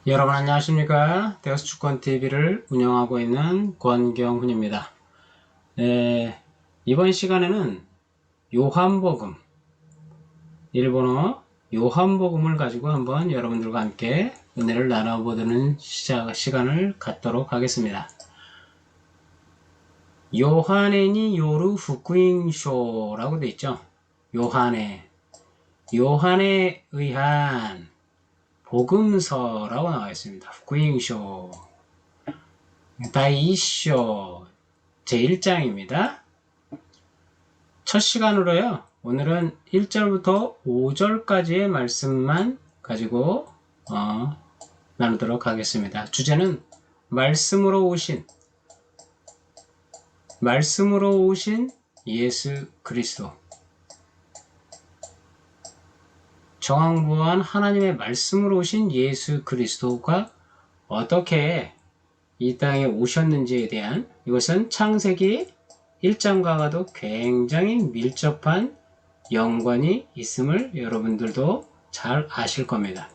여러분 안녕하십니까? 데오스 축권TV를 운영하고 있는 권경훈입니다. 이번 시간에는 요한복음, 일본어 요한복음을 가지고 한번 여러분들과 함께 은혜를 나눠보는 시간을 갖도록 하겠습니다. 요하네니 요루 후쿠잉쇼라고 되어 있죠. 요한에 의한 복음서라고 나와 있습니다. 후쿠잉쇼 다이쇼 제1장입니다. 첫 시간으로요. 오늘은 1절부터 5절까지의 말씀만 가지고 나누도록 하겠습니다. 주제는 말씀으로 오신 예수 그리스도. 정황부한 하나님의 말씀으로 오신 예수 그리스도가 어떻게 이 땅에 오셨는지에 대한, 이것은 창세기 1장과도 굉장히 밀접한 연관이 있음을 여러분들도 잘 아실 겁니다.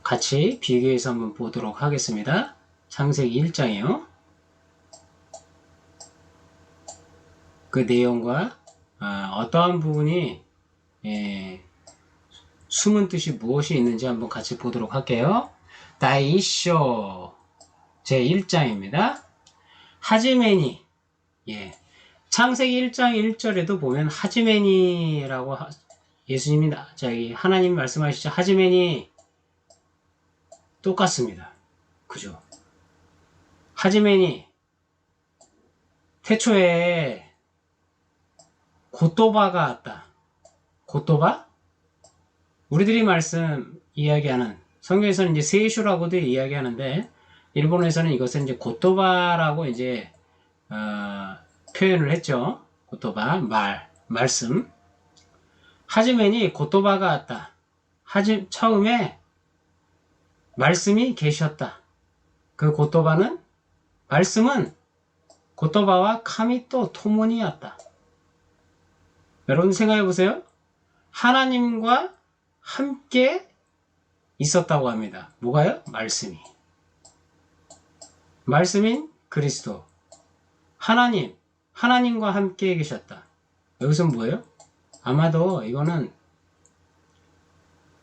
같이 비교해서 한번 보도록 하겠습니다. 창세기 1장이요. 그 내용과 어떠한 부분이 숨은 뜻이 무엇이 있는지 한번 같이 보도록 할게요. 다이쇼 제1장입니다. 하지메니, 창세기 1장 1절에도 보면 하지메니라고 예수님이 하나님 말씀하시죠. 하지메니 똑같습니다. 그죠? 하지메니 태초에 고토바가 왔다. 고토바? 우리들이 이야기하는, 성경에서는 이제 세슈라고도 이야기하는데, 일본에서는 이것을 이제 고토바라고 이제, 표현을 했죠. 고토바, 말씀. 하지메니 고토바가 왔다. 처음에 말씀이 계셨다. 그 말씀은 고토바와 카미토 토모니였다. 여러분 생각해 보세요. 하나님과 함께 있었다고 합니다. 뭐가요? 말씀인 그리스도. 하나님과 함께 계셨다. 여기서 뭐예요? 아마도 이거는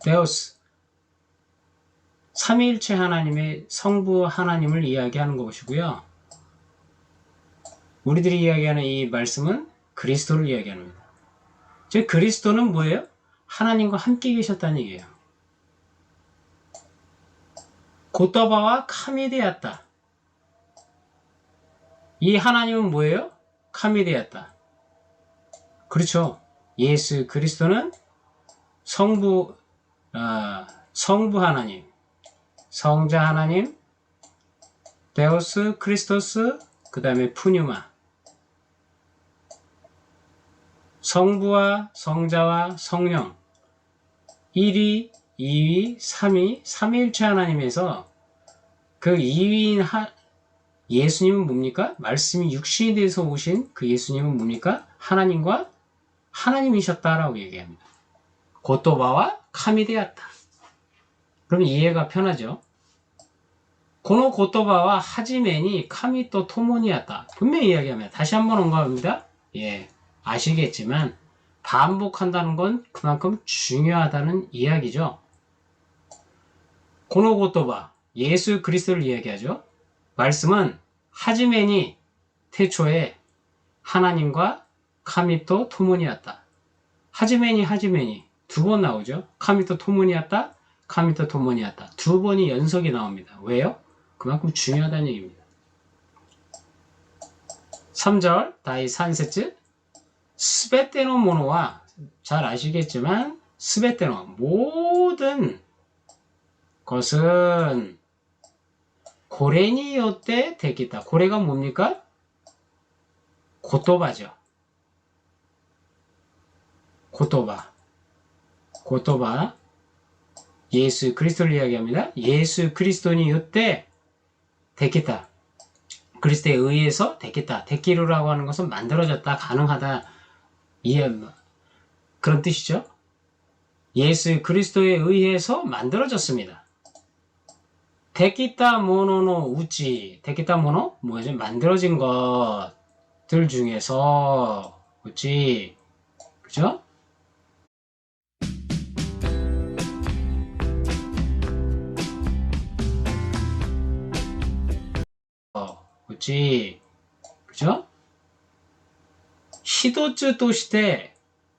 데오스, 삼위일체 하나님의 성부 하나님을 이야기하는 것이고요. 우리들이 이야기하는 이 말씀은 그리스도를 이야기합니다. 즉 그리스도는 뭐예요? 하나님과 함께 계셨다는 얘기예요. 고토바와 카미데였다. 이 하나님은 뭐예요? 카미데였다. 그렇죠. 예수 그리스도는 성부 하나님, 성자 하나님, 데오스 크리스토스, 그 다음에 푸뉴마. 성부와 성자와 성령, 1위, 2위, 3위, 삼위일체 하나님에서 그 2위인 예수님은 뭡니까? 말씀이 육신이 돼서 오신 그 예수님은 뭡니까? 하나님과 하나님이셨다라고 얘기합니다. 고토바와 카미데였다. 그럼 이해가 편하죠? 고노 고토바와 하지메니 카미토 토모니였다. 분명히 이야기합니다. 다시 한번 언급합니다. 아시겠지만 반복한다는 건 그만큼 중요하다는 이야기죠. 고노 고토바, 예수 그리스도를 이야기하죠. 말씀은 하지메니 태초에 하나님과 카미토 토모니였다. 하지메니 두 번 나오죠. 카미토 토모니였다, 카미토 토모니였다. 두 번이 연속이 나옵니다. 왜요? 그만큼 중요하다는 얘기입니다. 3절 다이 산세츠 스베테노 모노와, 잘 아시겠지만 스베테노 모든 것은 고레니 요때 되겠다. 고레가 뭡니까? 고토바죠. 고토바 예수 그리스도를 이야기합니다. 예수 그리스도니 요때 되겠다. 그리스도에 의해서 되겠다. 데키루라고 하는 것은 만들어졌다, 가능하다, 그런 뜻이죠. 예수 그리스도에 의해서 만들어졌습니다. 데키타 모노노 우찌. 데키타 모노? 뭐지? 만들어진 것들 중에서 우찌. 그죠? 우찌. 그죠? 히도츠として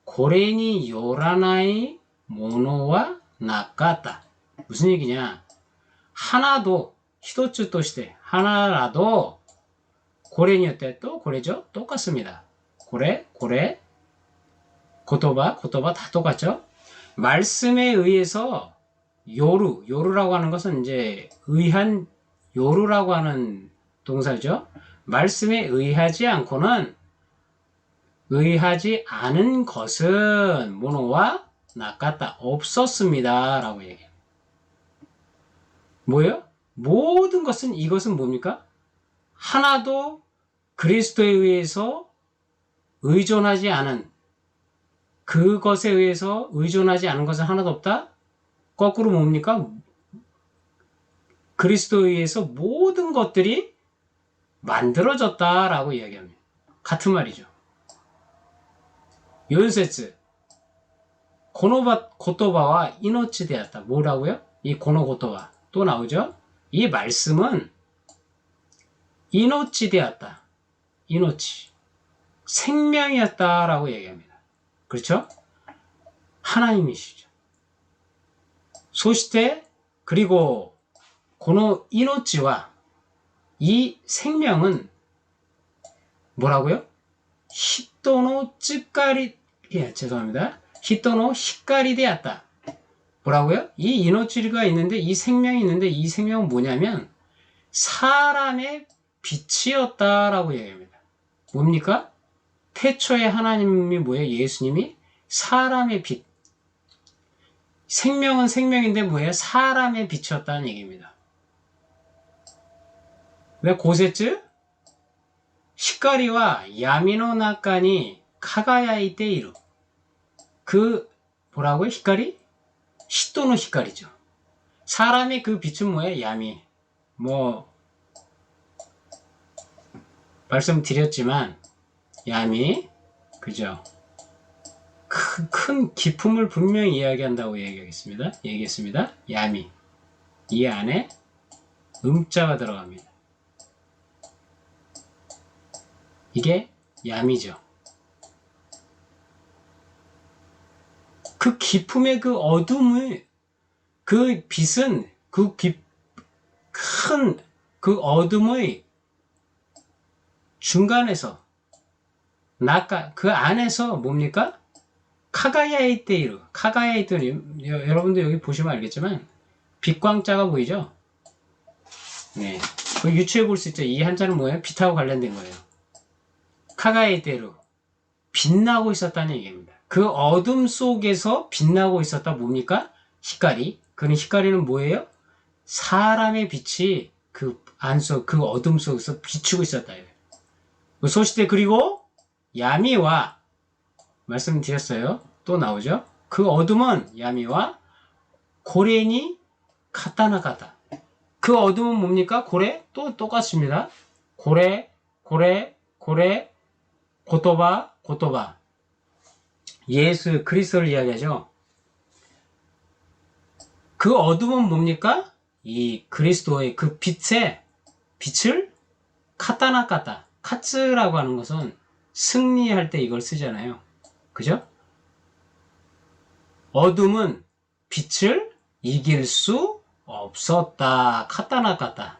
これによらないものはなかった. 무슨 얘기냐? 하나도 히도츠として 하나라도 고래니였대 또 고래죠? 똑같습니다. 고래, 고토바 다 똑같죠? 말씀에 의해서 요루라고 하는 것은 이제 의한 요루라고 하는 동사죠. 말씀에 의하지 않은 것은 모노와 나갔다 없었습니다 라고 얘기해요. 뭐예요? 모든 것은 이것은 뭡니까? 하나도 그리스도에 의해서 의존하지 않은 그것에 의해서 의존하지 않은 것은 하나도 없다? 거꾸로 뭡니까? 그리스도에 의해서 모든 것들이 만들어졌다라고 이야기합니다. 같은 말이죠. 연세츠 고노고토바와 이노치 되었다. 뭐라고요? 이 고노고토바 또 나오죠? 이 말씀은 이노치 되었다. 이노치 생명이었다라고 얘기합니다. 그렇죠? 하나님이시죠. 소시테 그리고 고노 이노치와 이 생명은 뭐라고요? 히토노 쯔까리 죄송합니다. 히토노 히까리 되었다. 뭐라고요? 이 이노치가 있는데 이 생명이 있는데 이 생명은 뭐냐면 사람의 빛이었다라고 얘기합니다. 뭡니까? 태초에 하나님이 뭐예요? 예수님이 사람의 빛. 생명은 생명인데 뭐예요? 사람의 빛이었다는 얘기입니다. 왜 고세츠? 히카리와 야미노 나카니 카가야이테 이루. 그 뭐라고요? 히카리? 히토노 히카리죠. 사람의 그 빛은 뭐예요? 야미. 말씀드렸지만 야미 그죠? 큰 기품을 분명히 이야기한다고 얘기했습니다. 야미. 이 안에 음자가 들어갑니다. 이게 야미죠. 그 기품의 그 어둠을, 그 빛은 큰 그 어둠의 중간에서, 그 안에서 뭡니까? 카가야이테이루. 여러분들 여기 보시면 알겠지만, 빛광자가 보이죠? 네. 그 유추해 볼 수 있죠? 이 한자는 뭐예요? 빛하고 관련된 거예요. 카가야이테이루. 빛나고 있었다는 얘기입니다. 그 어둠 속에서 빛나고 있었다 뭡니까? 히카리. 그 히카리는 뭐예요? 사람의 빛이 그 어둠 속에서 비추고 있었다. 소시대 그리고 야미와 말씀드렸어요. 또 나오죠. 그 어둠은 야미와 고레니 카타나가다. 그 어둠은 뭡니까? 고레 또 똑같습니다. 고레 고토바 예수 그리스도를 이야기하죠. 그 어둠은 뭡니까? 이 그리스도의 그 빛을 카타나카타. 카츠라고 하는 것은 승리할 때 이걸 쓰잖아요. 그죠? 어둠은 빛을 이길 수 없었다. 카타나카타.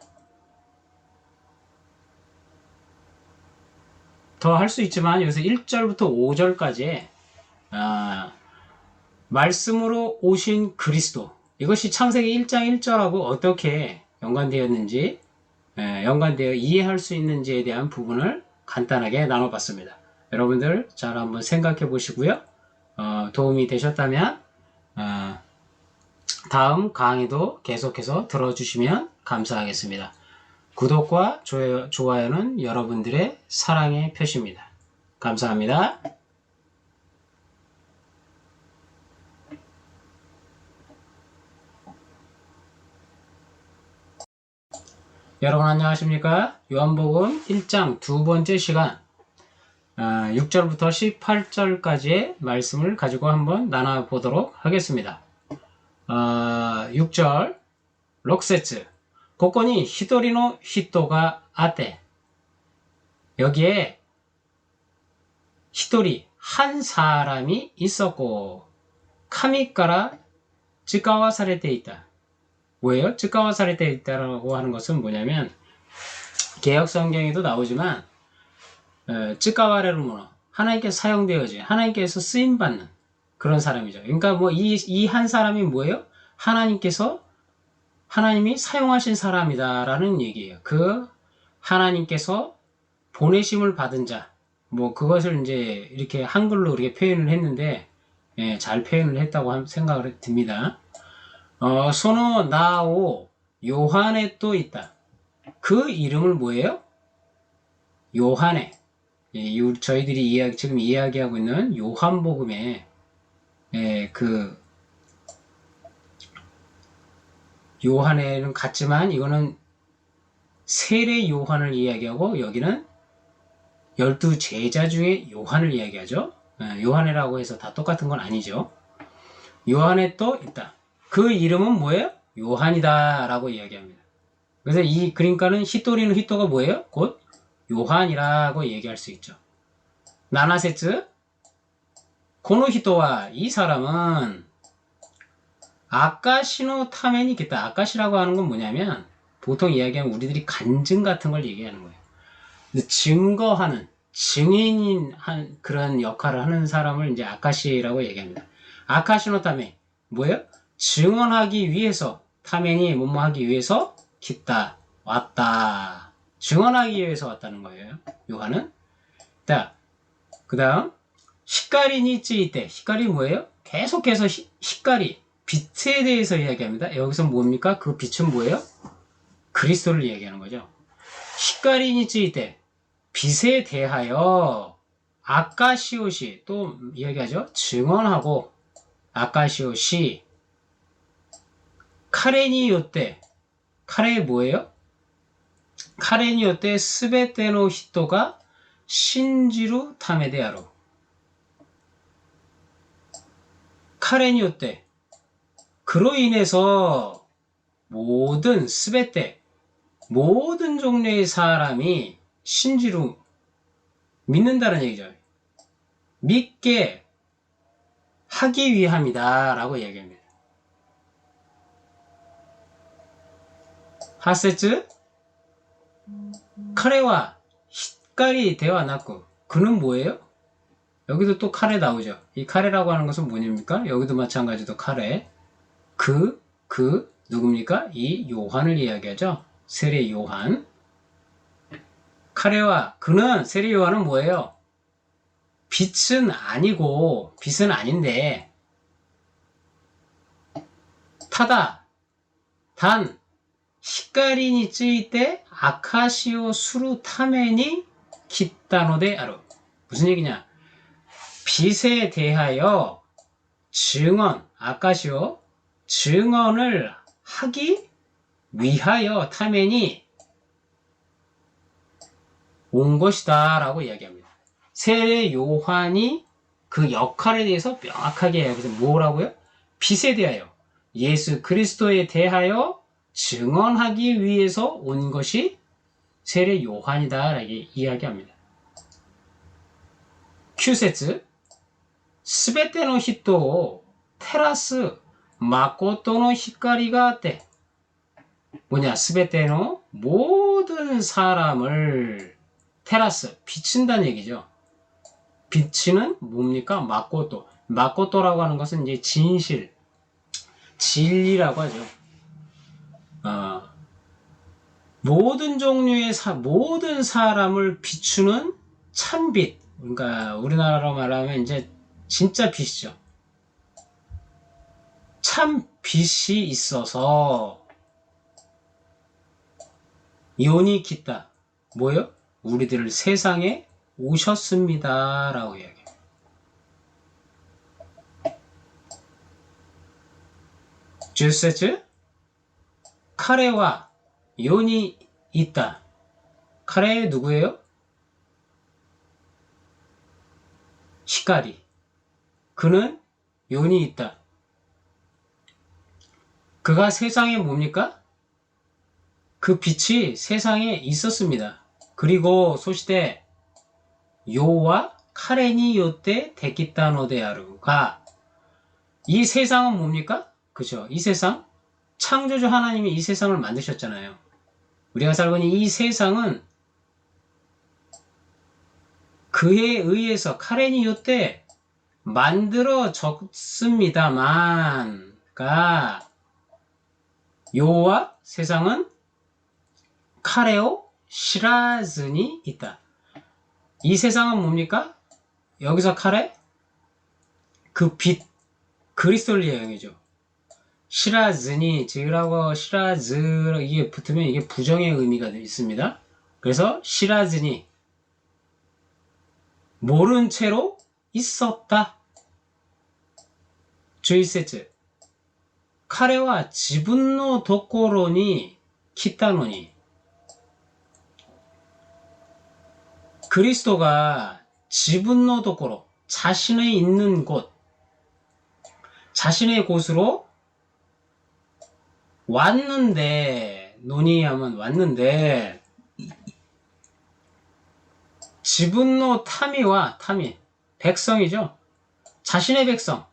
더 할 수 있지만 여기서 1절부터 5절까지 말씀으로 오신 그리스도, 이것이 창세기 1장 1절하고 어떻게 연관되었는지, 연관되어 이해할 수 있는지에 대한 부분을 간단하게 나눠봤습니다. 여러분들 잘 한번 생각해 보시고요. 도움이 되셨다면 다음 강의도 계속해서 들어주시면 감사하겠습니다. 구독과 좋아요는 여러분들의 사랑의 표시입니다. 감사합니다. 여러분 안녕하십니까? 요한복음 1장 두 번째 시간 6절부터 18절까지의 말씀을 가지고 한번 나눠보도록 하겠습니다. 6절 록세츠 고코니 히도리노 히토가 아테 여기에 히도리 한 사람이 있었고 카미까라 쯔까와 사레테 있다. 뭐예요? 쯔까와 사레테 있다라고 하는 것은 뭐냐면 개혁 성경에도 나오지만 쯔까와레로 문어 하나님께서 사용되어지 하나님께서 쓰임받는 그런 사람이죠. 그러니까 뭐 이 한 사람이 뭐예요? 하나님이 사용하신 사람이다라는 얘기예요. 그 하나님께서 보내심을 받은 자, 뭐 그것을 이제 이렇게 한글로 이렇게 표현을 했는데 잘 표현을 했다고 생각을 듭니다. 소노 나오 요한에 또 있다. 그 이름을 뭐예요? 요한에. 저희들이 지금 이야기하고 있는 요한복음에 그 요한에는 같지만 이거는 세례 요한을 이야기하고 여기는 12제자 중에 요한을 이야기하죠. 요한이라고 해서 다 똑같은 건 아니죠. 요한에 또 있다. 그 이름은 뭐예요? 요한이다 라고 이야기합니다. 그래서 그러니까는 히토리는 히토가 뭐예요? 곧 요한이라고 얘기할 수 있죠. 나나세츠 고노 히토와 이 사람은 아까시노 타멘이 있겠다. 아까시라고 하는 건 뭐냐면 보통 이야기하면 우리들이 간증 같은 걸 얘기하는 거예요. 증거하는 증인인 그런 역할을 하는 사람을 이제 아카시라고 얘기합니다. 아카시노 타메 뭐예요? 증언하기 위해서 타멘이 뭐뭐 하기 위해서 기다 왔다. 증언하기 위해서 왔다는 거예요. 요한은. 자, 그다음 히카리니 찌이때 히카리 뭐예요? 계속해서 히카리 빛에 대해서 이야기합니다. 여기서 뭡니까? 그 빛은 뭐예요? 그리스도를 얘기하는 거죠. 히카리니 찌이때 빛에 대하여 아카시오시 또 이야기하죠. 증언하고 아카시오시 카레니 요때 카레 뭐예요? 카레니 요때 스베테노 히토가 신지루 타메데아로 카레니 요때 그로 인해서 모든 스베테 모든 종류의 사람이 신지루 믿는다는 얘기죠. 믿게 하기 위함이다 라고 얘기합니다. 하세츠 카레와 히카리 대화 났고 그는 뭐예요? 여기도 또 카레 나오죠. 이 카레라고 하는 것은 뭐입니까? 여기도 마찬가지로 카레 누굽니까? 이 요한을 이야기하죠. 세례 요한 카레와 그는 세례 요한은 뭐예요? 빛은 아닌데 타다 단 히카리니 쯔이때 아카시오 수루 타멘이 기타노데 아루 무슨 얘기냐? 빛에 대하여 아카시오 증언을 하기 위하여 타멘이 온 것이다 라고 이야기합니다. 세례 요한이 그 역할에 대해서 명확하게 여기서 뭐라고요? 빛에 대하여 예수 그리스도에 대하여 증언하기 위해서 온 것이 세례 요한이다 라고 이야기합니다. 큐세츠 스베테노 히토 테라스 마코토노 히카리가 때 뭐냐 스베테노 모든 사람을 테라스 비춘다는 얘기죠. 비치는 뭡니까? 마코토라고 하는 것은 이제 진리라고 하죠. 모든 종류의 모든 사람을 비추는 참빛. 그러니까 우리나라로 말하면 이제 진짜 빛이죠. 참 빛이 있어서 요니 기타 뭐요? 우리들을 세상에 오셨습니다 라고 이야기해요. 주세츠 카레와 요니 있다. 카레 누구예요? 히카리. 그는 요니 있다. 그가 세상에 뭡니까? 그 빛이 세상에 있었습니다. 그리고 소시대 요와 카레니 요때 데키타노데아루가 이 세상은 뭡니까? 그죠? 이 세상 창조주 하나님이 이 세상을 만드셨잖아요. 우리가 살고 있는 이 세상은 그에 의해서 카레니 요때 만들어졌습니다만 요와 세상은 카레오 시라즈니 있다. 이 세상은 뭡니까? 여기서 카레? 그 빛, 그리스도를 이야기하죠. 시라즈니, 지라고 시라즈, 이게 붙으면 이게 부정의 의미가 있습니다. 그래서 시라즈니, 모른 채로 있었다. 11節 彼は自分のところに来たのに 그리스도가 自分のところ 자신의 있는 곳 자신의 곳으로 왔는데 논의하면 왔는데 自分の 타미와 타미 백성이죠. 자신의 백성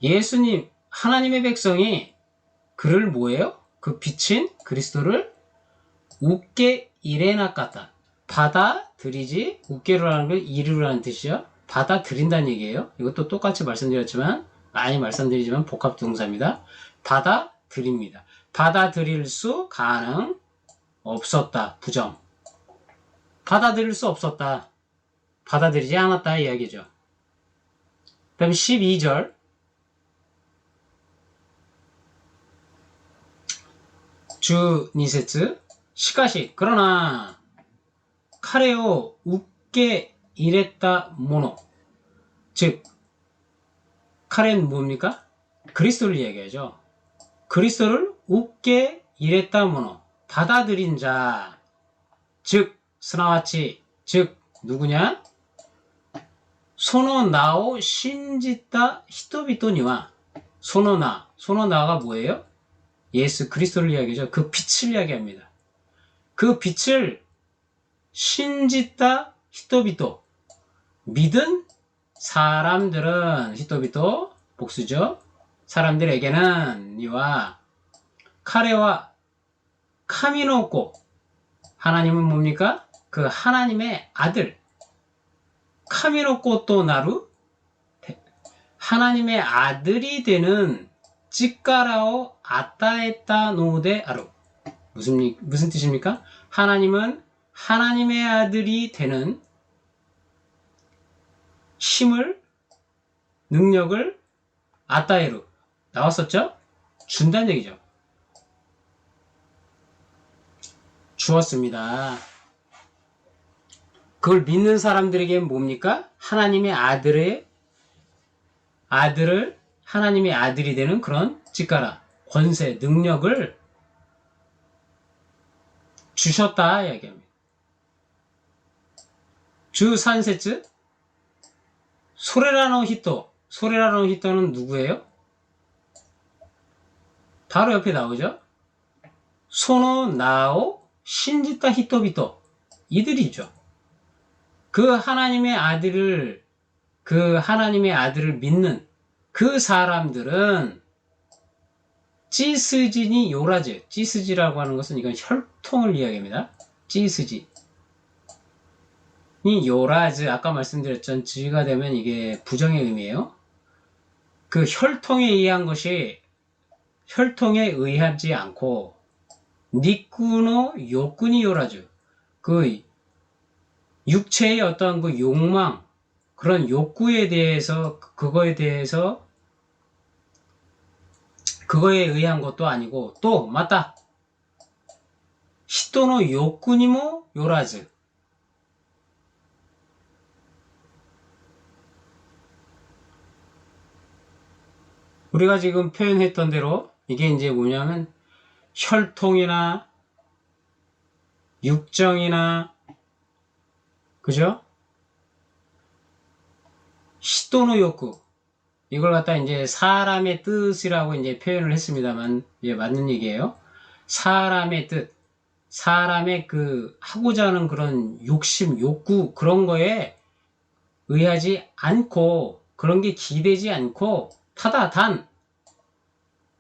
예수님 하나님의 백성이 그를 뭐예요? 그 빛인 그리스도를 웃게 이레나까다 받아들이지 웃게로라는 건 이르라는 뜻이요. 받아들인다는 얘기예요. 이것도 똑같이 말씀드렸지만 많이 말씀드리지만 복합동사입니다. 받아들입니다. 받아들일 수 가능 없었다. 부정. 받아들일 수 없었다. 받아들이지 않았다 이야기죠. 그다음 12절 주2節 시카시 그러나 카레오 웃게 이랬다 모노 즉 카레는 뭡니까? 그리스도를 이야기하죠. 그리스도를 웃게 이랬다 모노 받아들인 자 즉 스나와치 즉 누구냐? 소노나오 신지타 히토비토니와 소노나가 뭐예요? 예수 그리스도를 이야기하죠. 그 빛을 이야기합니다. 그 빛을 신지타 히토비토 믿은 사람들은 히토비토 복수죠. 사람들에게는 이와 카레와 카미노코 하나님은 뭡니까? 그 하나님의 아들 카미노코 또 나루 하나님의 아들이 되는 찌까라오 아따에따 노데 아루 무슨 뜻입니까? 하나님은 하나님의 아들이 되는 힘을 능력을 아따에루 나왔었죠? 준다는 얘기죠. 주었습니다. 그걸 믿는 사람들에게 뭡니까? 하나님의 아들을 하나님의 아들이 되는 그런 찌까라 권세 능력을 주셨다 이야기합니다. 주 산세츠 소레라노 히토는 누구예요? 바로 옆에 나오죠. 소노 나오 신지타 히토비토 이들이죠. 그 하나님의 아들을 믿는 그 사람들은 찌스지니 요라즈 찌스지라고 하는 것은 이건 혈통을 이야기합니다. 찌스지 이 요라즈 아까 말씀드렸던 지가 되면 이게 부정의 의미예요. 그 혈통에 의한 것이 혈통에 의하지 않고 니꾸노 요꾸니 요라즈 그 육체의 어떤 그 욕망 그런 욕구에 대해서 그거에 의한 것도 아니고 또 맞다 히토노 요꾸니모 요라즈 우리가 지금 표현했던 대로 이게 이제 뭐냐면 혈통이나 육정이나 그죠? 히토노 욕구 이걸 갖다 이제 사람의 뜻이라고 이제 표현을 했습니다만 예, 맞는 얘기예요. 사람의 뜻, 사람의 그 하고자 하는 그런 욕심, 욕구 그런 거에 의하지 않고 그런 게 기대지 않고 타다 단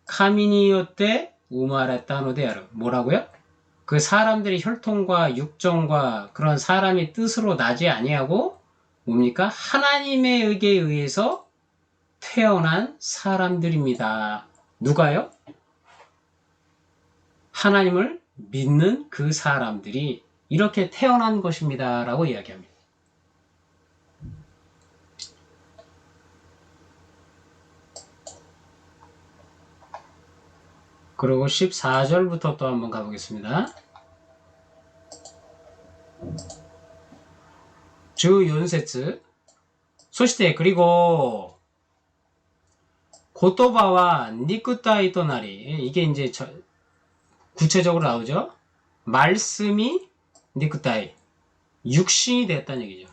카미니요때 우마레타노 데아르 뭐라고요? 그 사람들의 혈통과 육정과 그런 사람의 뜻으로 나지 아니하고 뭡니까? 하나님의 의에 의해서 태어난 사람들입니다. 누가요? 하나님을 믿는 그 사람들이 이렇게 태어난 것입니다. 라고 이야기합니다. 그리고 14절부터 또 한번 가보겠습니다. 주 연세츠 소시대 그리고 고토바와 니쿠타이 토나리 이게 이제 구체적으로 나오죠. 말씀이 니쿠타이 육신이 됐다는 얘기죠.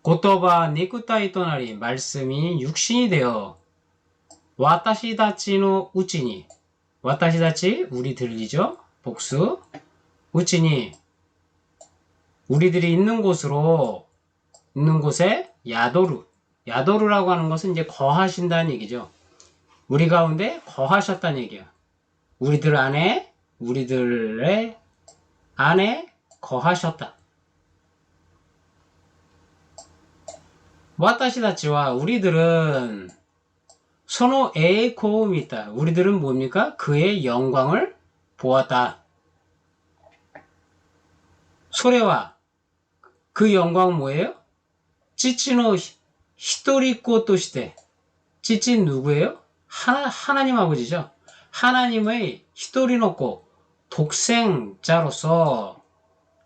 고토바 니쿠타이 토나리 말씀이 육신이 되어 와타시다치노 우치니 와타시다치 우리들이죠. 복수 우치니 우리들이 있는 곳으로 있는 곳에 야도루라고 하는 것은 이제 거하신다는 얘기죠. 우리 가운데 거하셨다는 얘기야. 우리들의 안에 거하셨다. 와타시다치와 우리들은 소노 에이코우미다. 우리들은 뭡니까? 그의 영광을 보았다. 소레와 그 영광은 뭐예요? 찌찌노 히토리코 또시대. 찌찌 누구예요? 하나님 아버지죠. 하나님의 히토리노코 독생자로서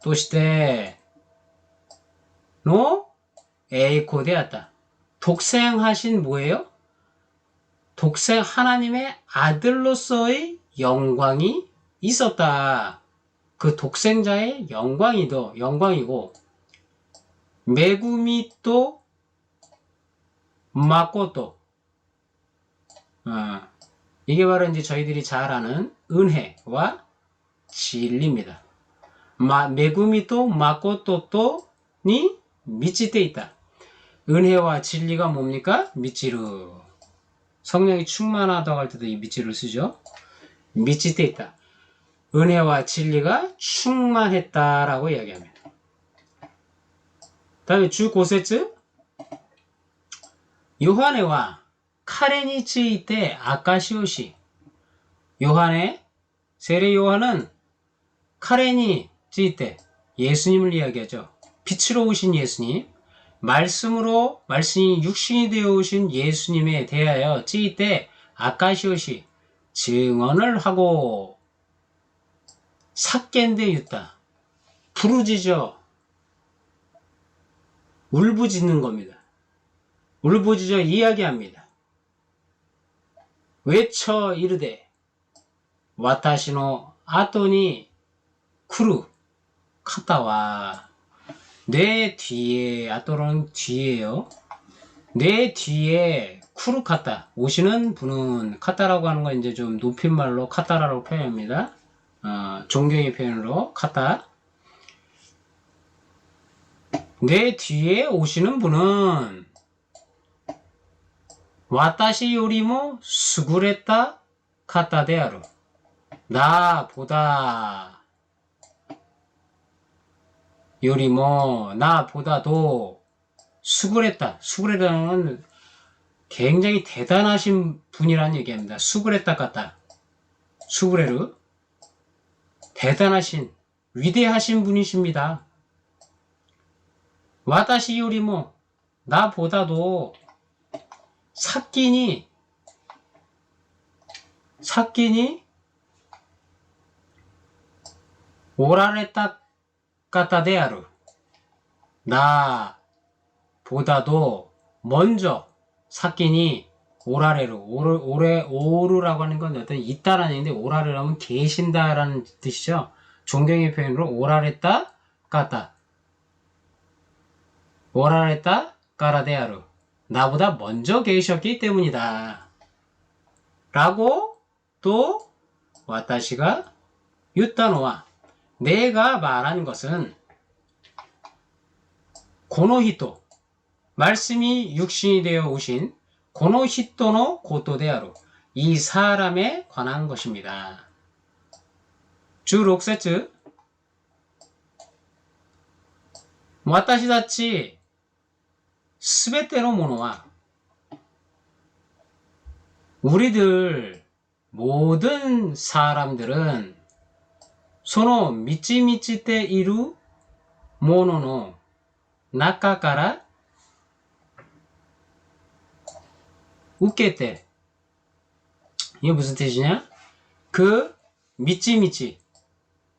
또시대 노 에이코되었다. 독생하신 뭐예요? 독생 하나님의 아들로서의 영광이 있었다. 그 독생자의 영광이고 메구미 또 마코토 이게 바로 이제 저희들이 잘 아는 은혜와 진리입니다. 메구미 또 마코토 또니 미치테 있다. 은혜와 진리가 뭡니까? 미치루. 성령이 충만하다고 할 때도 이 미치루를 쓰죠. 미치테 있다. 은혜와 진리가 충만했다라고 이야기합니다. 다음에 주 고세츠 요한의와 카레니 츠이테 아카시오시 요한의 세례 요한은 카레니 츠이테 예수님을 이야기하죠. 빛으로 오신 예수님 말씀이 육신이 되어 오신 예수님에 대하여 찌이때 아카시오시 증언을 하고 삭겐데 유다 부르짖어 울부짖는 겁니다. 울부짖어 이야기합니다. 외쳐 이르되 와타시노 아토니 쿠루 카타와 내 뒤에 아토는 뒤에요. 내 뒤에 쿠루 카타 오시는 분은 카타라고 하는 건 이제 좀 높임말로 카타라고 표현합니다. 존경의 표현으로 카타. 내 뒤에 오시는 분은 와타시 요리모 수구레타 카타 데아루 나보다 요리모 나보다도 수구레타는 건 굉장히 대단하신 분이라는 얘기합니다. 수구레타 카타 수구레르 대단하신 위대하신 분이십니다. 와타시 요리모 나보다도 사끼니 오라레타 까타 데아루 나보다도 먼저 사끼니 오르라고 하는 건 어떤 있다라는 얘기인데 오라르라면 계신다라는 뜻이죠. 존경의 표현으로 오라레타 까타. 오라레타 까라데아루. 나보다 먼저 계셨기 때문이다. 라고 또 와타시가 유타노와 내가 말한 것은 고노히토 말씀이 육신이 되어 오신 고노히토노 고토데아루 이 사람에 관한 것입니다. 16節私たちすべてのものは 우리들 모든 사람들은 その満ち満ちているものの中から受けて 이게 무슨 뜻이냐? 그 미치미치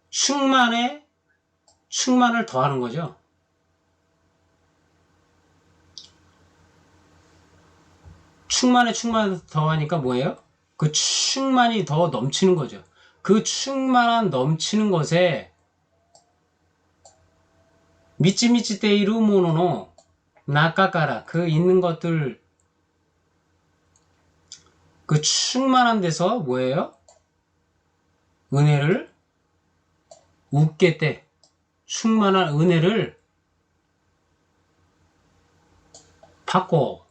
충만에 충만을 더하는 거죠. 충만에 충만을 더하니까 뭐예요? 그 충만이 더 넘치는 거죠. 그 충만한 넘치는 것에 미치미치 때이루 모노노 나카카라 그 있는 것들 그 충만한 데서 뭐예요? 은혜를 웃게 때 충만한 은혜를 받고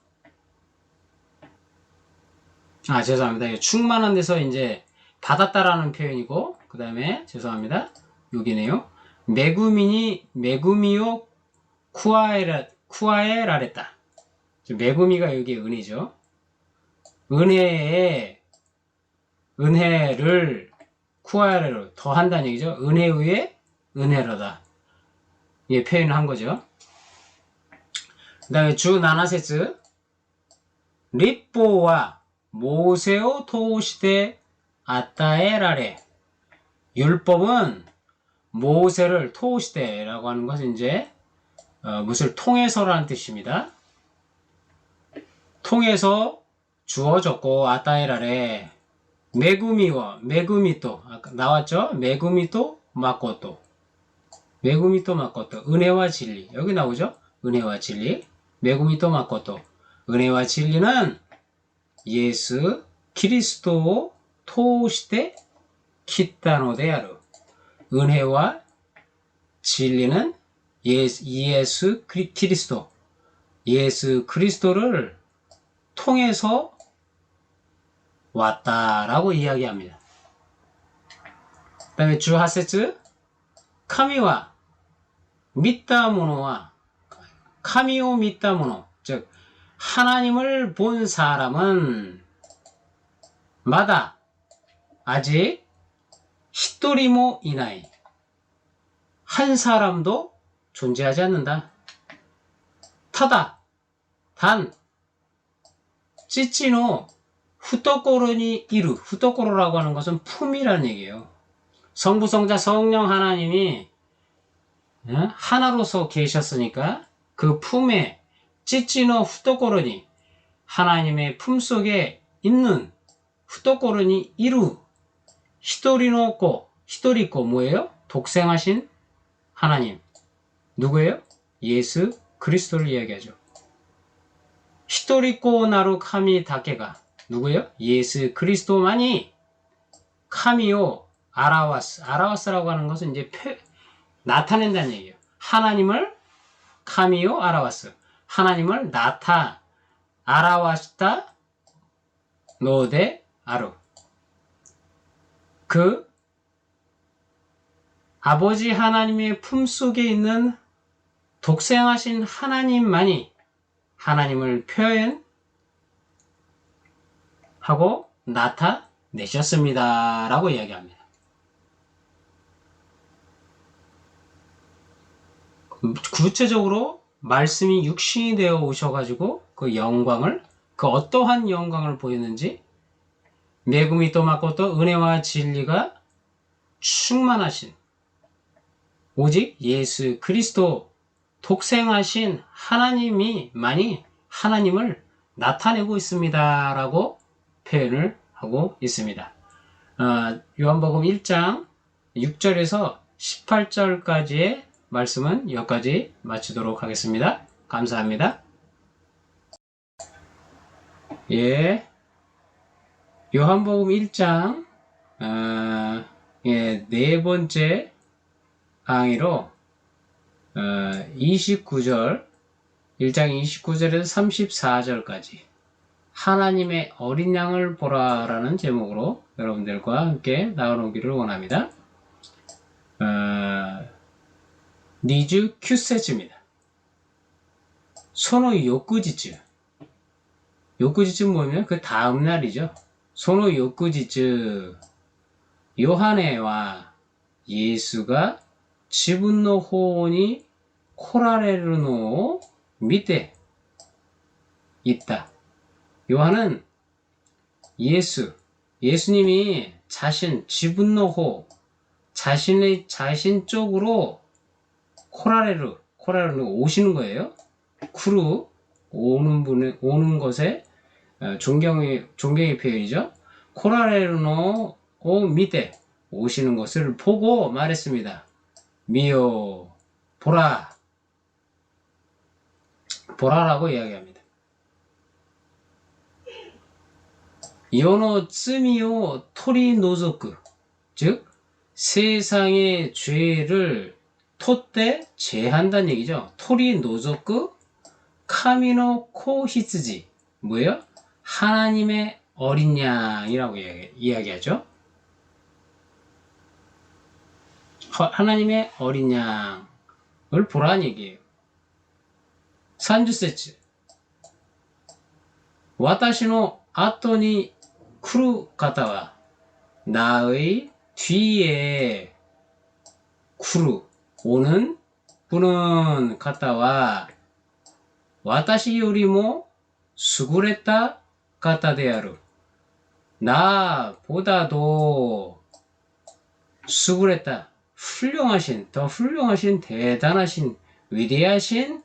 죄송합니다. 충만한 데서 이제 받았다라는 표현이고 그 다음에 죄송합니다. 여기네요. 메구미요 쿠아에라랬다. 메구미가 여기 은혜죠. 은혜를 쿠아에라로 더한다는 얘기죠. 은혜 위에 은혜로다. 이게 표현을 한 거죠. 그 다음에 주 나나세츠 리뽀와 모세오 토시데 아따에라레 율법은 모세를 토시데라고 하는 것은 이제 무엇을 통해서라는 뜻입니다. 통해서 주어졌고 아따에라레 메구미와 메구미토 아까 나왔죠? 메구미토 마코토 메구미토 마코토 은혜와 진리 여기 나오죠? 은혜와 진리 메구미토 마코토 은혜와 진리는 예수 그리스도 토시데 키타노데아루 은혜와 진리는 예수 그리스도 예수 그리스도를 통해서 왔다라고 이야기합니다. 그 다음에 주 하세츠 카미와 믿다모노와 카미오 믿다모노 즉 하나님을 본 사람은 마다 아직 히토리모 이나이 한 사람도 존재하지 않는다. 타다 단 찌찌노 후토코로니 이루 후토코로라고 하는 것은 품이라는 얘기예요. 성부 성자 성령 하나님이 하나로서 계셨으니까 그 품에 찌찌노 후토코로니 하나님의 품속에 있는 후토코로니 이루 히토리노코 히토리코 뭐예요? 독생하신 하나님 누구예요? 예수 그리스도를 이야기하죠. 히토리코 나루 카미 다케가 누구예요? 예수 그리스도만이 카미오 아라와스라고 하는 것은 이제 나타낸다는 얘기예요. 하나님을 카미오 아라와스 하나님을 아라와시타 노데 아루 그 아버지 하나님의 품속에 있는 독생하신 하나님만이 하나님을 표현하고 나타내셨습니다. 라고 이야기합니다. 구체적으로 말씀이 육신이 되어 오셔가지고 그 영광을 그 어떠한 영광을 보였는지 메구미 또 마코토 은혜와 진리가 충만하신 오직 예수 그리스도 독생하신 하나님이만이 하나님을 나타내고 있습니다. 라고 표현을 하고 있습니다. 요한복음 1장 6절에서 18절까지의 말씀은 여기까지 마치도록 하겠습니다. 감사합니다. 예, 요한복음 1장 네 번째 강의로 29절 1장 29절에서 34절까지 하나님의 어린 양을 보라라는 제목으로 여러분들과 함께 나눠오기를 원합니다. 니주 큐세즈입니다. 소노 요쿠지츠. 요쿠지츠는 뭐냐면 그 다음 날이죠. 소노 요쿠지츠. 요하네와 예수가 지분노 호온이 코라레르노 밑에 있다. 요한은 예수님이 지분노호, 자신 쪽으로 코라레르 오시는 거예요. 쿠루, 오는 것에 존경의 표현이죠. 코라레르노 밑에 오시는 것을 보고 말했습니다. 미요, 보라라고 이야기합니다. 요노 쯔미요 토리 노조크, 즉 세상의 죄를 토때 제한다는 얘기죠. 토리 노조크 카미노 코히츠지, 뭐예요? 하나님의 어린 양이라고 이야기하죠. 하나님의 어린 양을 보라는 얘기예요. 산주세츠 와타시노 아토니 쿠루 가타와 나의 뒤에 쿠루 오는 분은 가타와 와타시 요리모 수구레타 가타 데아루 나보다도 수구레타 더 훌륭하신 대단하신 위대하신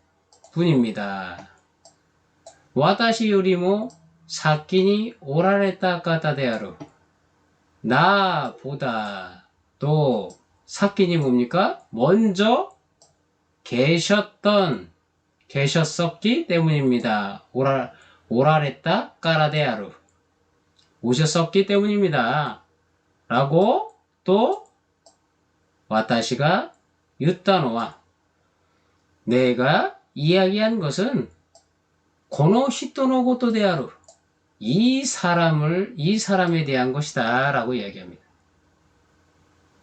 분입니다. 와타시 요리모 사키니 오라레타 가타 데아루 나보다도 사키니 뭡니까? 먼저 계셨었기 때문입니다. 오라레타 까라데아루 오셨었기 때문입니다. 라고 또 와타시가 유타노와 내가 이야기한 것은 고노 히토노 고토 데아루 이 사람에 대한 것이다 라고 이야기합니다.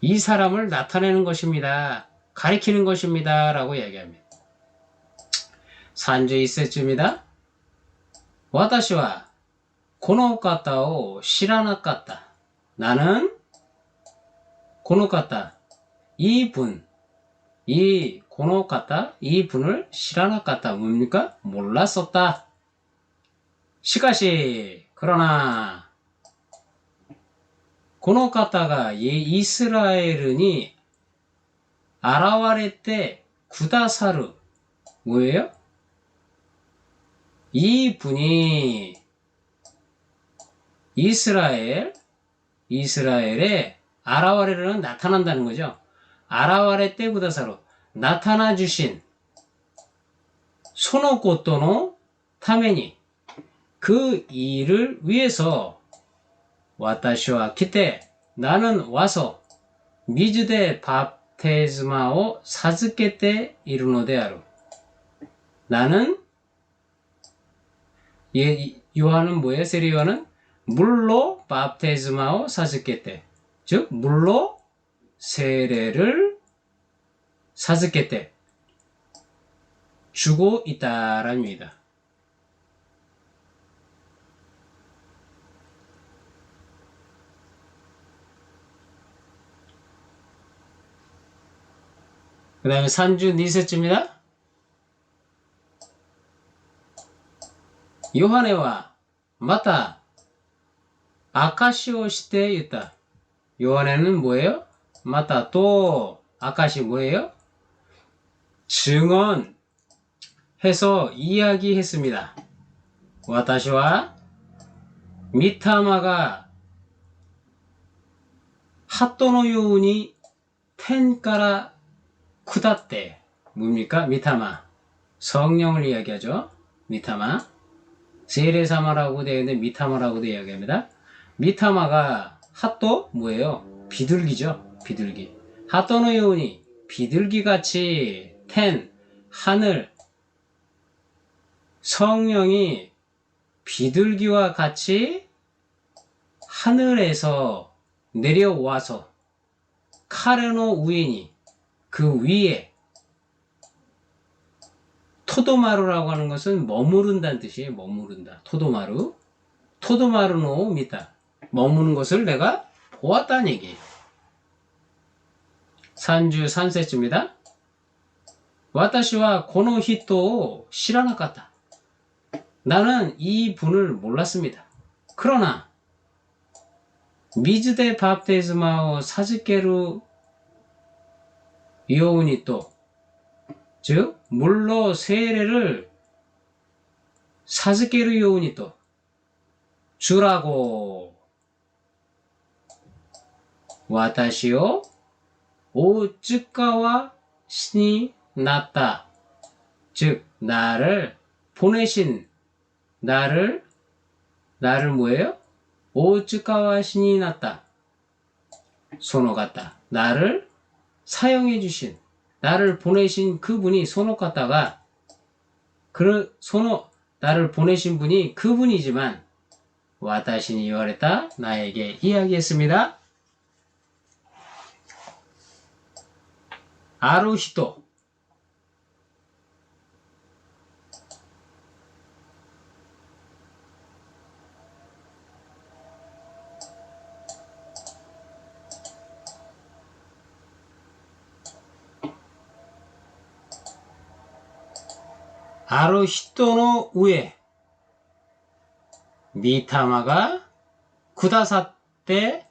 이 사람을 나타내는 것입니다. 가리키는 것입니다. 라고 이야기합니다. 31節입니다. 私はこの方を知らなかった. 나는 この方, 이 분을 知らなかった. 뭡니까? 몰랐었다. しかし, 그러나, この方がイスラエルに現れてくださる. 뭐예요? 이 분이 이스라엘에 아라와레르는 나타난다는 거죠. 아라와레 때 구다사로 나타나 주신 소노코토노 타메니 그 일을 위해서 와타시와 기테 나는 와서 미즈데 밥테즈마오 사즈케테 이르노데아루 나는 요한은 뭐예요? 세리 요한은 물로 밥테즈마오 사즈케테 즉 물로 세례를 사즈케테 주고 있다라는 의미다. 그 다음에 산주 니세츠입니다. 요한에와 마타 아카시오 시테 있다. 요한에는 뭐예요? 마타 또 아카시 뭐예요? 증언해서 이야기했습니다. 와타시와 미타마가 핫도노 요운이 텐까라 쿠다떼 뭡니까? 미타마 성령을 이야기하죠. 미타마 세례사마라고 되어 있는데 미타마라고도 이야기합니다. 미타마가 핫도 뭐예요? 비둘기죠. 비둘기. 핫도노 요운이 비둘기같이 텐 하늘 성령이 비둘기와 같이 하늘에서 내려와서 카르노 우엔이 그 위에 토도마루라고 하는 것은 머무른다는 뜻이에요. 머무른다. 토도마루. 토도마루노 미타. 머무는 것을 내가 보았다는 얘기예요. 산주 산세츠입니다. 와타시와 고노 히토 시라나카타. 나는 이 분을 몰랐습니다. 그러나 미즈데 밥테스마오 사즈케루 요우니 또 즉 물로 세례를 사즈케루 요우니 또 주라고 와타시오 오츠카와 신이 났다. 즉 나를 보내신 나를 뭐예요? 오츠카와 신이 났다. 소노가타 나를 사용해 주신 나를 보내신 그분이 소노가타가 나를 보내신 분이 그분이지만 와타시니 이와레타 나에게 이야기했습니다. 아루 히토 아루 히토노 우에 미타마가 쿠다사떼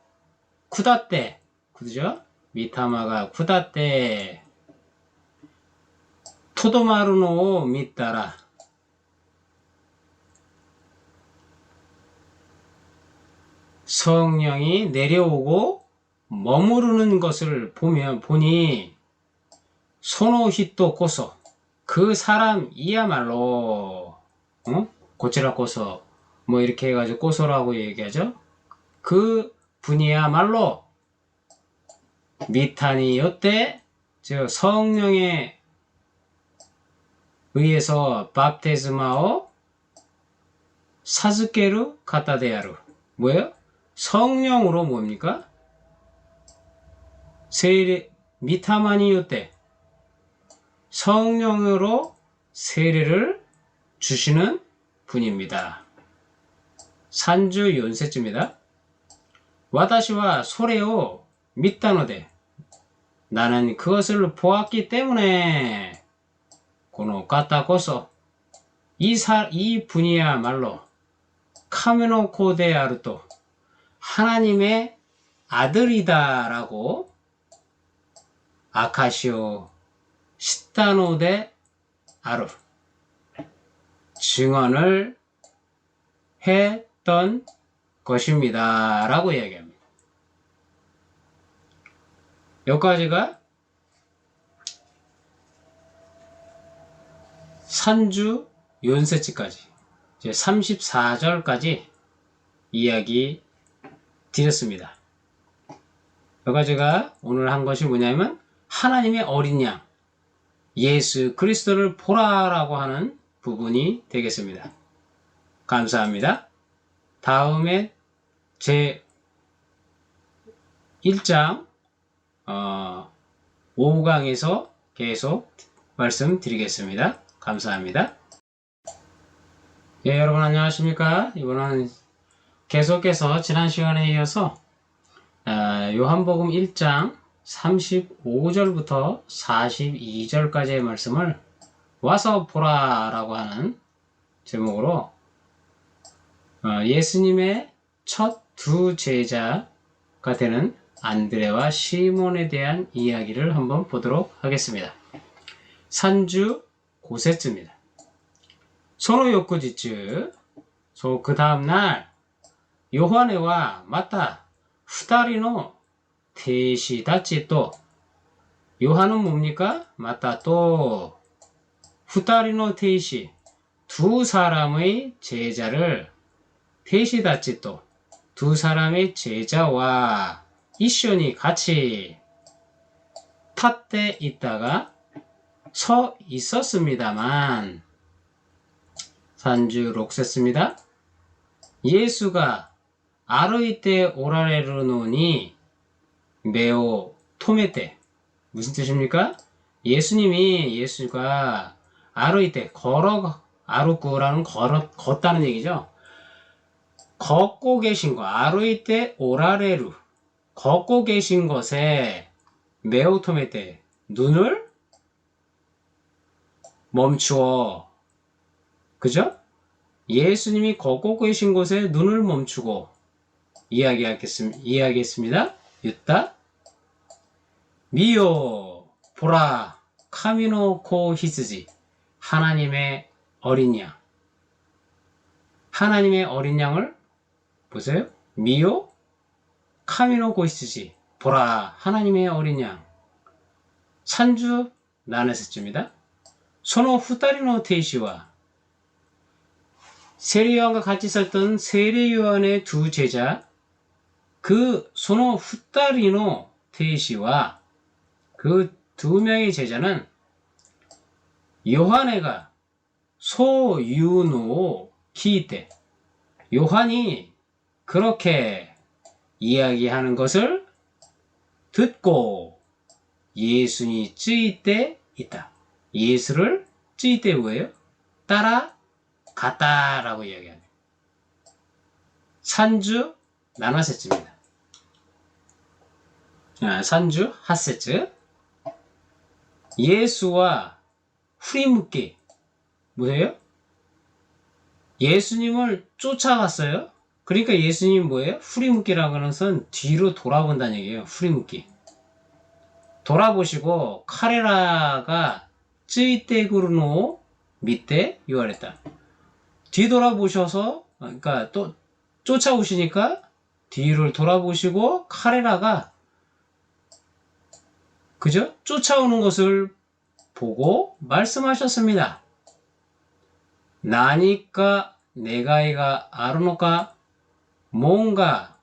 쿠다떼 그죠? 미타마가 쿠다떼 토도마루노 미따라 성령이 내려오고 머무르는 것을 보니 소노히토 코소 그 사람이야말로 고치라 코소 뭐 이렇게 해가지고 코소라고 얘기하죠. 그 분이야말로 미타니 요때 즉 성령에 의해서 밥테스마오 사즈케루 카타데야루 뭐예요? 성령으로 뭡니까? 세례 미타마니 요때 성령으로 세례를 주시는 분입니다. 산주 연세쯤입니다. 와다시와 소레오 믿다노데 나는 그것을 보았기 때문에 고노 가타코소 이 분이야말로 카메노코 데 아르토 하나님의 아들이다라고 아카시오 시타노데 아루 증언을 했던 것입니다 라고 이야기합니다. 여기까지가 산주 연세치까지 이제 34절까지 이야기 드렸습니다. 여기까지가 오늘 한 것이 뭐냐면 하나님의 어린 양 예수 그리스도를 보라라고 하는 부분이 되겠습니다. 감사합니다. 다음에 제 1장 5강에서 계속 말씀드리겠습니다. 감사합니다. 예, 여러분 안녕하십니까? 이번은 계속해서 지난 시간에 이어서 요한복음 1장 35절부터 42절까지의 말씀을 와서 보라라고 하는 제목으로 예수님의 첫 두 제자가 되는 안드레와 시몬에 대한 이야기를 한번 보도록 하겠습니다. 산주 고세츠입니다. 소노 요코지츠 그 다음날 요하네와 마타 2人の弟子たちと 요한은 뭡니까? 맞다. 또 후타리노 테이시 두 사람의 제자를 테이시다치 또 두 사람의 제자와 이쇼니 같이 탔대 있다가 서 있었습니다만 산주 록셌습니다. 예수가 아르이테 오라레르노니 메오 토메테 무슨 뜻입니까? 예수가 아르이테 아루꾸라는 걷다는 얘기죠. 걷고 계신 거 아르이테 오라레루 걷고 계신 것에 메오 토메테 눈을 멈추어 그죠? 예수님이 걷고 계신 곳에 눈을 멈추고 이야기했습니다. 유타 미요 보라 카미노 코 히스지 하나님의 어린 양 하나님의 어린 양을 보세요. 미요 카미노 코 히스지 보라 하나님의 어린 양 산주 나네스입니다. 소노 후타리노 테이시와 세례요한과 같이 있었던 세례요한의 두 제자 그 소노 후타리노 테이시와 그 두 명의 제자는 요한애가 소유노 키이테 요한이 그렇게 이야기하는 것을 듣고 예수니 쯔이때 있다. 예수를 쯔이때 뭐예요? 따라갔다라고 이야기합니다. 산주 나나세츠입니다. 산주 하세츠 예수와 후리묻기 뭐예요? 예수님을 쫓아갔어요. 그러니까 예수님 뭐예요? 후리묻기라고 하는 것은 뒤로 돌아본다는 얘기예요. 후리묻기 돌아보시고 카레라가 쯔이테구르노 밑에 요하랬다. 뒤돌아보셔서 그러니까 또 쫓아오시니까 뒤를 돌아보시고 카레라가 그죠? 쫓아오는 것을 보고 말씀하셨습니다. 나니까 내가이가 아르노까 뭔가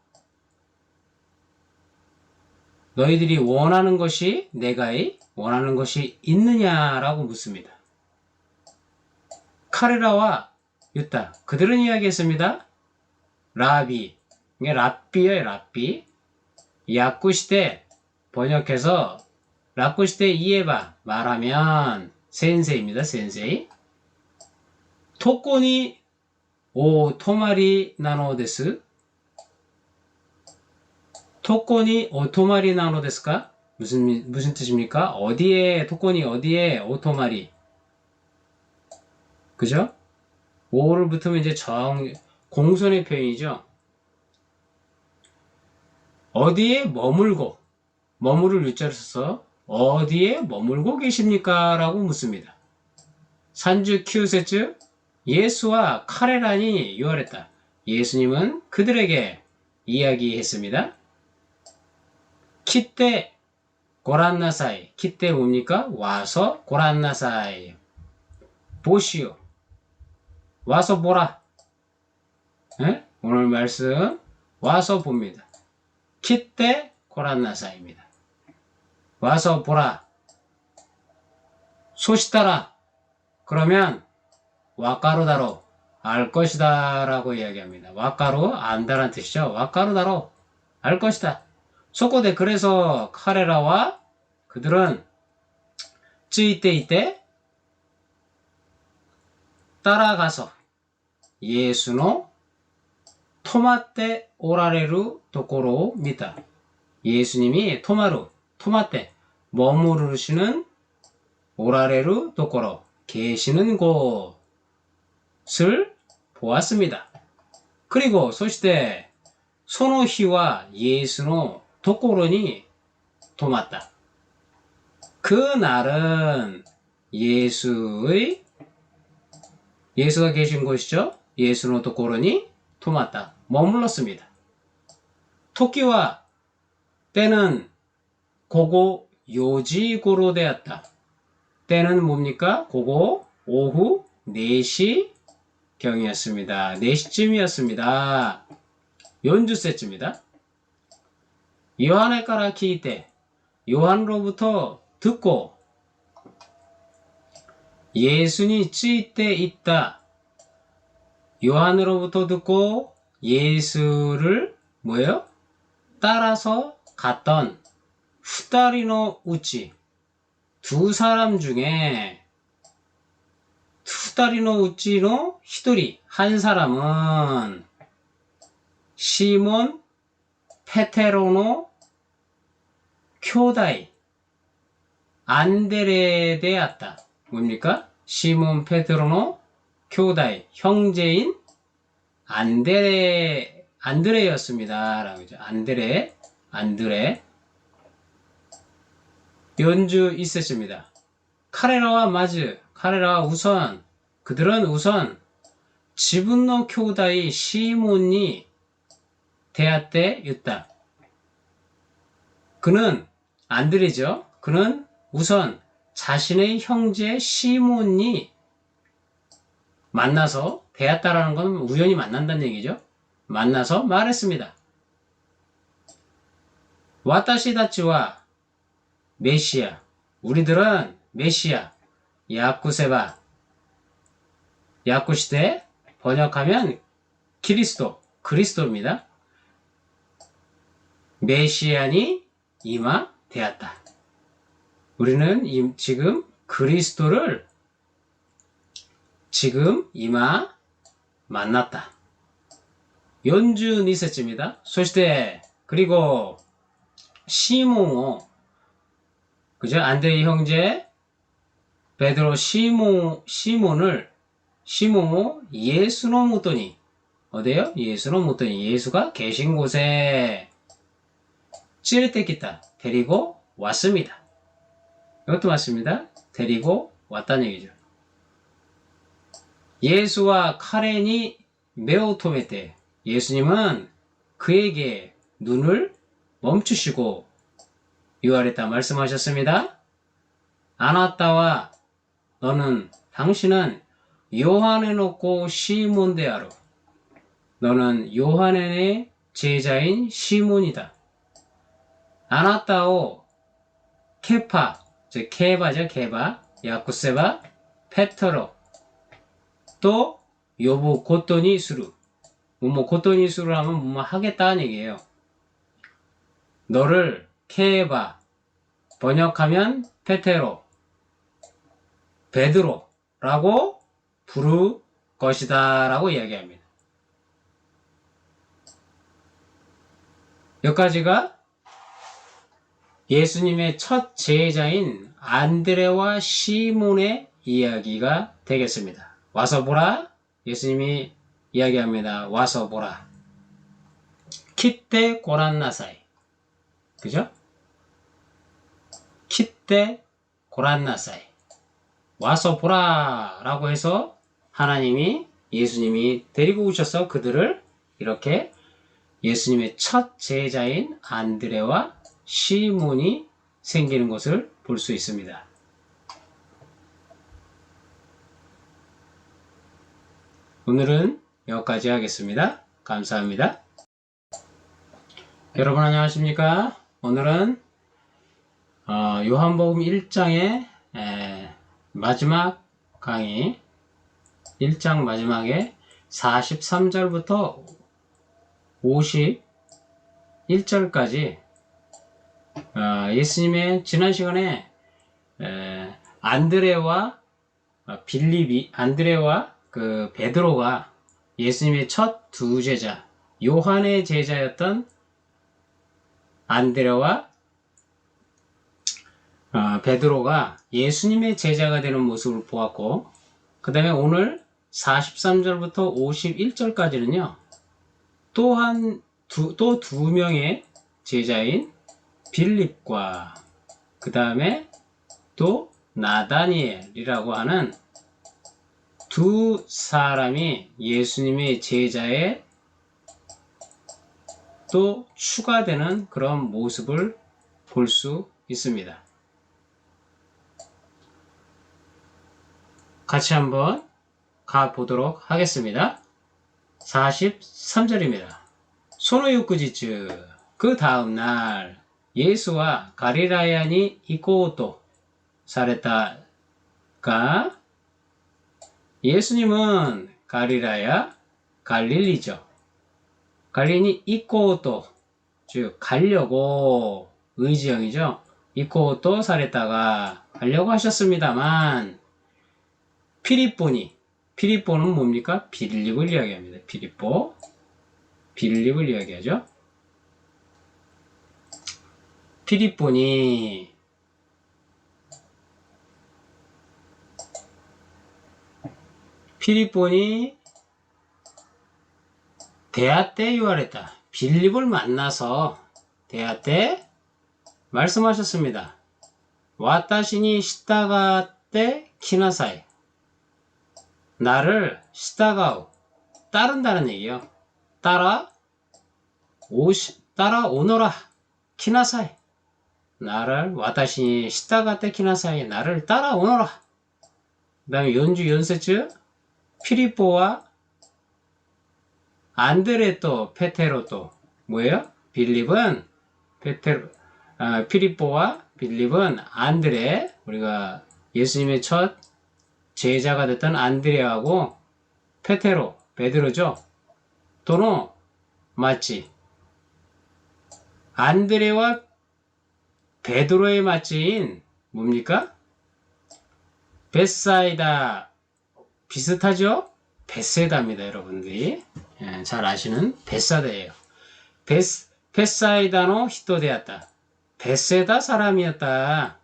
너희들이 원하는 것이 내가이 원하는 것이 있느냐라고 묻습니다. 카레라와 유타 그들은 이야기했습니다. 라비 이게 랍비예요. 랍비 야쿠시테 번역해서 라쿠시테 이에바 말하면 센세이입니다. 센세이 토코니 오 토마리 나노데스 토코니 오토마리 나노데스까? 무슨 뜻입니까? 어디에 토코니 어디에 오토마리 그죠? 오를 붙으면 이제 공손의 표현이죠. 어디에 머무를 유자를 써서 어디에 머물고 계십니까? 라고 묻습니다. 산주 키우세츠 예수와 카레란이 유월했다. 예수님은 그들에게 이야기했습니다. 키때 고란나사이 키때 뭡니까? 와서 고란나사이 보시오 와서 보라. 네? 오늘 말씀 와서 봅니다. 키때 고란나사입니다. 와서 보라. 소시따라. 그러면 와까루다로 알 것이다 라고 이야기합니다. 와까루 안다란 뜻이죠. 와까루다로 알 것이다. 소코데 그래서 카레라와 그들은 쯔이때 따라가서 예수노 토마떼 오라레루 도코로 미다. 예수님이 토마떼 머무르시는 오라레루 도코로 계시는 곳을 보았습니다. 그리고 소시대 소노히와 예수노 도코로니 도맡다. 그날은 예수가 계신 곳이죠. 예수노 도코로니 도맡다. 머물렀습니다. 토끼와 때는 고고 요지고로 되었다. 때는 뭡니까? 그거 오후 4시 경이었습니다. 4시쯤이었습니다. 40세쯤입니다. 요한의 까라 키이때 요한으로부터 듣고 예수니 찌때 있다. 요한으로부터 듣고 예수를 뭐예요? 따라서 갔던 후다리노 우찌 두 사람 중에 후다리노 우찌노 히도리 한 사람은 시몬 페테로노 쿄다이 안드레데였다. 뭡니까? 시몬 페테로노 쿄다이 형제인 안드레였습니다. 라고 하죠. 안드레 연주 있었습니다. 그들은 우선 지분노 쿄다이 시몬이 대하때 있다. 그는 안드레죠. 그는 우선 자신의 형제 시몬이 만나서 대했다라는 건 우연히 만난다는 얘기죠. 만나서 말했습니다. 와타시다치와 메시아, 우리들은 메시아, 야쿠세바, 야쿠시대 번역하면 그리스도입니다. 메시안이 임하되었다. 우리는 지금 그리스도를 임하 만났다. 연준 있었습니다. 소시대 그리고 시몬 그죠? 안드레 형제 베드로 시몬을 예수노 무토니 어디에요? 예수노 무토니 예수가 계신 곳에 찌르테키타 데리고 왔습니다. 이것도 맞습니다. 데리고 왔다는 얘기죠. 예수와 카렌이 매우 토메테 예수님은 그에게 눈을 멈추시고 유아레타 말씀하셨습니다. 아나타와 당신은 요한에 놓고 시몬데아로 너는 요한의 제자인 시몬이다. 아나타오 케파 즉 케바죠. 케바 야쿠세바 페터로 또 요부 고토니 수루 고토니 수루 하면 뭐뭐 하겠다는 얘기예요. 너를 케바 번역하면 페테로 베드로라고 부를 것이다 라고 이야기합니다. 여기까지가 예수님의 첫 제자인 안드레와 시몬의 이야기가 되겠습니다. 와서 보라. 예수님이 이야기합니다. 와서 보라. 키테 고란나사이. 그죠? 키테 고란나사이. 와서 보라 라고 해서 예수님이 데리고 오셔서 그들을 이렇게 예수님의 첫 제자인 안드레와 시몬이 생기는 것을 볼 수 있습니다. 오늘은 여기까지 하겠습니다. 감사합니다. 여러분 안녕하십니까? 오늘은 요한복음 1장의 마지막 강의 1장 마지막에 43절부터 51절까지 예수님의 지난 시간에 안드레와 그 베드로가 예수님의 첫 두 제자 요한의 제자였던 안드레와 베드로가 예수님의 제자가 되는 모습을 보았고 그 다음에 오늘 43절부터 51절까지는요 또 두 명의 제자인 빌립과 그 다음에 또 나다니엘이라고 하는 두 사람이 예수님의 제자에 또 추가되는 그런 모습을 볼 수 있습니다. 같이 한번 가보도록 하겠습니다. 43절입니다. 소노유쿠지츠 그 다음날 예수와 가리라야니 이코오토 사레타가 예수님은 가리라야 갈릴리죠. 갈릴리 이코오토 즉 가려고 의지형이죠. 이코오토 사레타가 가려고 하셨습니다만 피리뽀는 뭡니까? 빌립을 이야기합니다. 빌립을 이야기하죠. 피리뽀니 대화 때 유발했다. 빌립을 만나서 대화 때 말씀하셨습니다. 와타시니 시타가테 키나사이 나를 시타가오 따른다는 얘기요. 따라오너라 키나사이 나를 와타시니 시타가테 키나사이 나를 따라오너라. 그 다음에 연세츠 피리뽀와 안드레또 페테로또 뭐예요? 피리뽀와 빌립은 안드레 우리가 예수님의 첫 제자가 됐던 안드레하고 베드로죠. 또는 맞지 안드레와 베드로의 맞지인 뭡니까? 벳사이다 비슷하죠? 벳세다입니다. 여러분들이 잘 아시는 벳사다예요. 벳사이다노 히토데였다. 벳세다 사람이었다.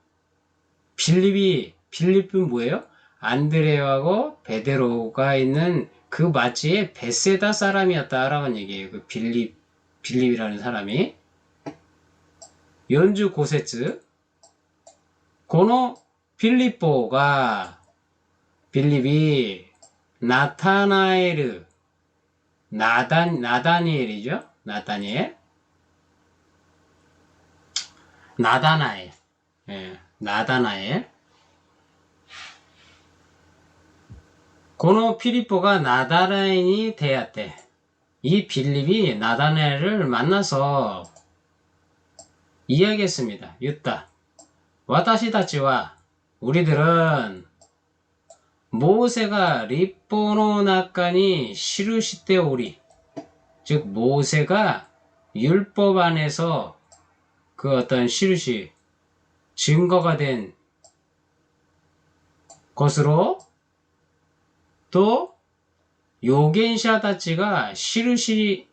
빌립은 뭐예요? 안드레하고 베드로가 있는 그 마치에 벳세다 사람이었다라는 얘기예요. 그 빌립이라는 사람이. 연주 고세츠 고노 빌립이 나다니엘이죠. 나다나엘. 고노 피리뽀가 나다나엘이 되었대. 이 빌립이 나다나엘을 만나서 이야기했습니다. 유다. 와타시다치와 우리들은 모세가 리포노 나카니 시루시테 오리 즉 모세가 율법 안에서 그 어떤 시루시 증거가 된 것으로 또 요겐샤다치가 시루시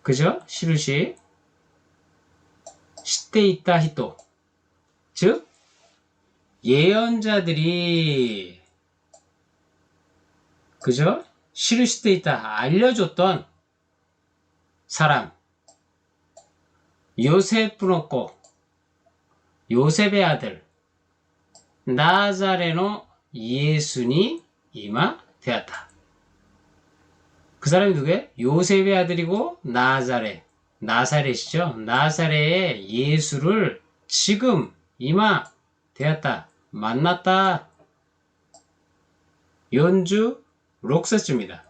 그죠? 시루시 시테 있다 히토 즉 예언자들이 그죠? 시루시테 있다 알려줬던 사람 요셉의 아들 나자레노 예수니 이마 되었다. 그 사람이 누구예요? 요셉의 아들이고 나사렛이죠. 나사렛의 예수를 지금 이마 되었다. 만났다. 연주 록세츠입니다.